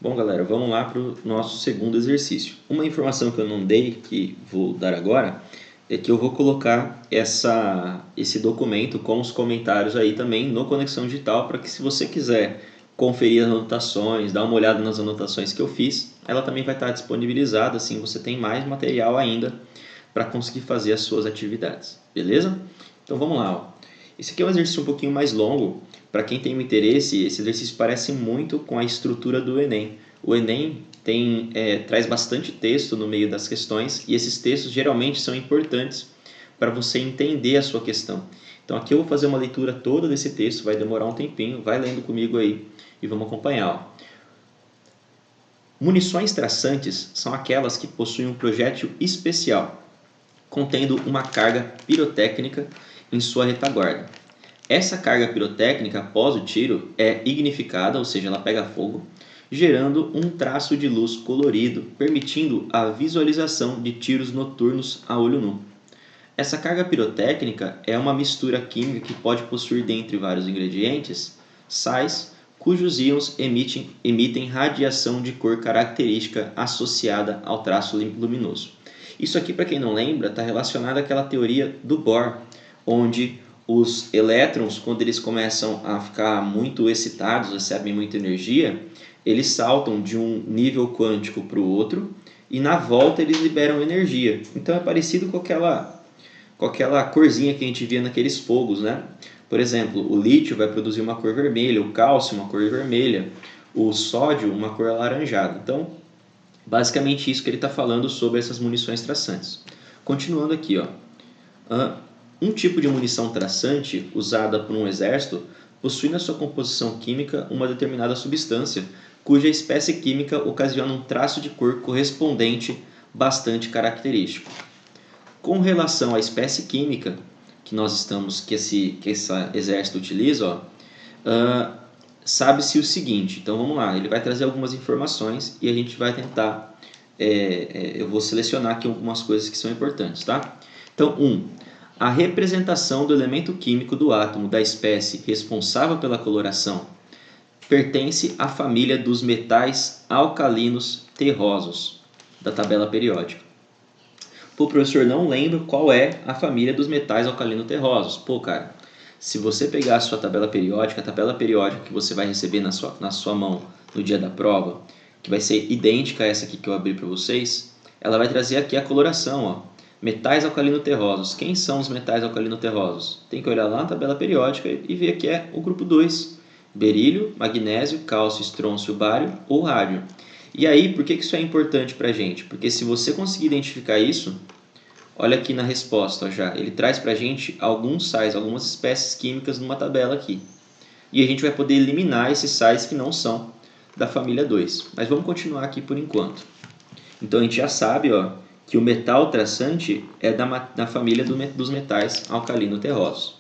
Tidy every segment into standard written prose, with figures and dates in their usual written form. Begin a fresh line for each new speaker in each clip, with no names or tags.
Bom, galera, vamos lá para o nosso segundo exercício. Uma informação que eu não dei, que vou dar agora, é que eu vou colocar esse documento com os comentários aí também no Conexão Digital, para que se você quiser conferir as anotações, dar uma olhada nas anotações que eu fiz, ela também vai estar disponibilizada, assim você tem mais material ainda para conseguir fazer as suas atividades, beleza? Então vamos lá, ó. Esse aqui é um exercício um pouquinho mais longo. Para quem tem um interesse, esse exercício parece muito com a estrutura do Enem. O Enem traz bastante texto no meio das questões e esses textos geralmente são importantes para você entender a sua questão. Então aqui eu vou fazer uma leitura toda desse texto, vai demorar um tempinho, vai lendo comigo aí e vamos acompanhar. Ó. Munições traçantes são aquelas que possuem um projétil especial, contendo uma carga pirotécnica em sua retaguarda. Essa carga pirotécnica após o tiro é ignificada, ou seja, ela pega fogo, gerando um traço de luz colorido, permitindo a visualização de tiros noturnos a olho nu. Essa carga pirotécnica é uma mistura química que pode possuir, dentre vários ingredientes, sais cujos íons emitem radiação de cor característica associada ao traço luminoso. Isso aqui, para quem não lembra, está relacionado àquela teoria do Bohr, onde os elétrons, quando eles começam a ficar muito excitados, recebem muita energia, eles saltam de um nível quântico para o outro e na volta eles liberam energia. Então é parecido com aquela corzinha que a gente via naqueles fogos, né? Por exemplo, o lítio vai produzir uma cor vermelha, o cálcio uma cor vermelha, o sódio uma cor alaranjada. Então, basicamente isso que ele está falando sobre essas munições traçantes. Continuando aqui, ó. Um tipo de munição traçante usada por um exército possui na sua composição química uma determinada substância, cuja espécie química ocasiona um traço de cor correspondente bastante característico. Com relação à espécie química que esse exército utiliza, sabe-se o seguinte. Então vamos lá, ele vai trazer algumas informações e a gente vai tentar. Eu vou selecionar aqui algumas coisas que são importantes, tá? Então, a representação do elemento químico do átomo da espécie responsável pela coloração pertence à família dos metais alcalinos terrosos da tabela periódica. Pô, professor, não lembro qual é a família dos metais alcalino terrosos. Pô, cara, se você pegar a sua tabela periódica, a tabela periódica que você vai receber na sua mão no dia da prova, que vai ser idêntica a essa aqui que eu abri para vocês, ela vai trazer aqui a coloração, ó. Metais alcalino terrosos. Quem são os metais alcalino terrosos? Tem que olhar lá na tabela periódica e ver que é o grupo 2. Berílio, magnésio, cálcio, estrôncio, bário ou rádio. E aí, por que isso é importante para a gente? Porque se você conseguir identificar isso, olha aqui na resposta, ó, já. Ele traz para a gente alguns sais, algumas espécies químicas numa tabela aqui. E a gente vai poder eliminar esses sais que não são da família 2. Mas vamos continuar aqui por enquanto. Então a gente já sabe, ó, que o metal traçante é da família dos metais alcalino-terrosos.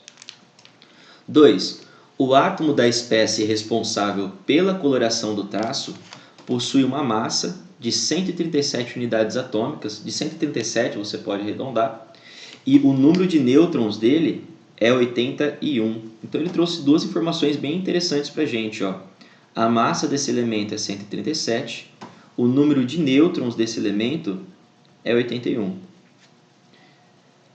2. O átomo da espécie responsável pela coloração do traço possui uma massa de 137 unidades atômicas, de 137 você pode arredondar, e o número de nêutrons dele é 81. Então ele trouxe duas informações bem interessantes para a gente. Ó. A massa desse elemento é 137, o número de nêutrons desse elemento é 81.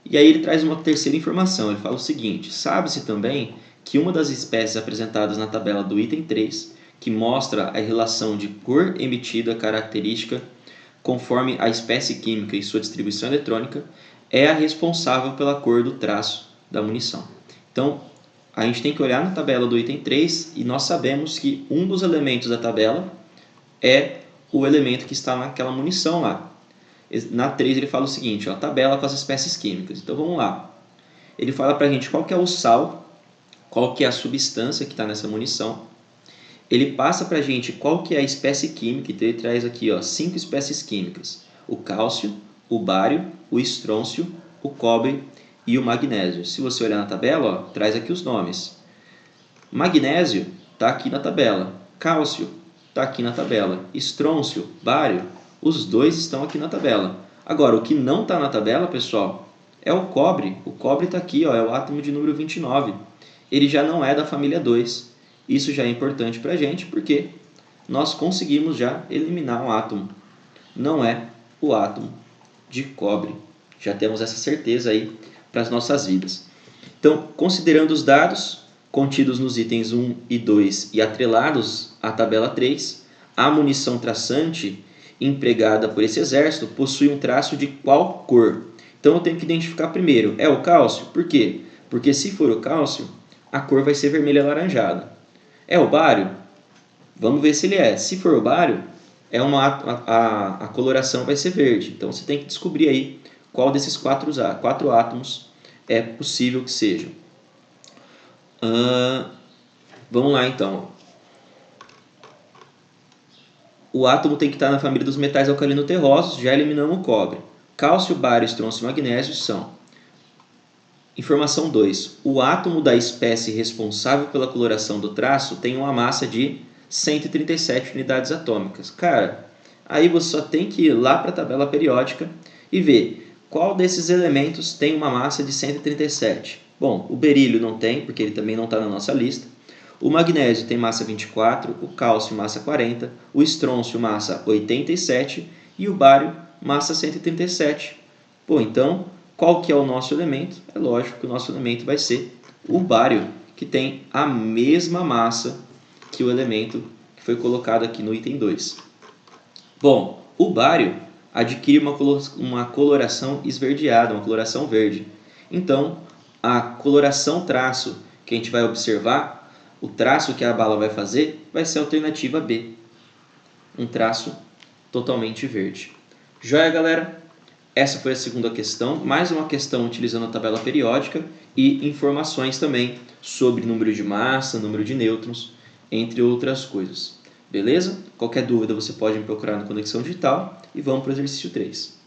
E aí ele traz uma terceira informação, ele fala o seguinte: sabe-se também que uma das espécies apresentadas na tabela do item 3, que mostra a relação de cor emitida característica conforme a espécie química e sua distribuição eletrônica, é a responsável pela cor do traço da munição. Então, a gente tem que olhar na tabela do item 3 e nós sabemos que um dos elementos da tabela é o elemento que está naquela munição lá. Na 3 ele fala o seguinte, ó, tabela com as espécies químicas. Então vamos lá. Ele fala para a gente qual que é o sal, qual que é a substância que está nessa munição. Ele passa para a gente qual que é a espécie química, então ele traz aqui 5 espécies químicas. O cálcio, o bário, o estrôncio, o cobre e o magnésio. Se você olhar na tabela, ó, traz aqui os nomes. Magnésio está aqui na tabela. Cálcio está aqui na tabela. Estrôncio, bário, os dois estão aqui na tabela. Agora, o que não está na tabela, pessoal, é o cobre. O cobre está aqui, ó, é o átomo de número 29. Ele já não é da família 2. Isso já é importante para a gente, porque nós conseguimos já eliminar um átomo. Não é o átomo de cobre. Já temos essa certeza aí para as nossas vidas. Então, considerando os dados contidos nos itens 1 e 2 e atrelados à tabela 3, a munição traçante empregada por esse exército possui um traço de qual cor? Então eu tenho que identificar primeiro, é o cálcio? Por quê? Porque se for o cálcio, a cor vai ser vermelha alaranjada. É o bário? Vamos ver se ele é. Se for o bário, a coloração vai ser verde. Então você tem que descobrir aí qual desses quatro átomos é possível que sejam. Vamos lá então. O átomo tem que estar na família dos metais alcalino-terrosos, já eliminamos o cobre. Cálcio, bário, estrôncio e magnésio são. Informação 2. O átomo da espécie responsável pela coloração do traço tem uma massa de 137 unidades atômicas. Cara, aí você só tem que ir lá para a tabela periódica e ver qual desses elementos tem uma massa de 137. Bom, o berílio não tem, porque ele também não está na nossa lista. O magnésio tem massa 24, o cálcio massa 40, o estrôncio massa 87 e o bário massa 137. Pô, então, qual que é o nosso elemento? É lógico que o nosso elemento vai ser o bário, que tem a mesma massa que o elemento que foi colocado aqui no item 2. Bom, o bário adquire uma coloração esverdeada, uma coloração verde. Então, a coloração traço que a gente vai observar, o traço que a bala vai fazer, vai ser a alternativa B. Um traço totalmente verde. Joia, galera? Essa foi a segunda questão, mais uma questão utilizando a tabela periódica e informações também sobre número de massa, número de nêutrons, entre outras coisas. Beleza? Qualquer dúvida você pode me procurar no Conexão Digital e vamos para o exercício 3.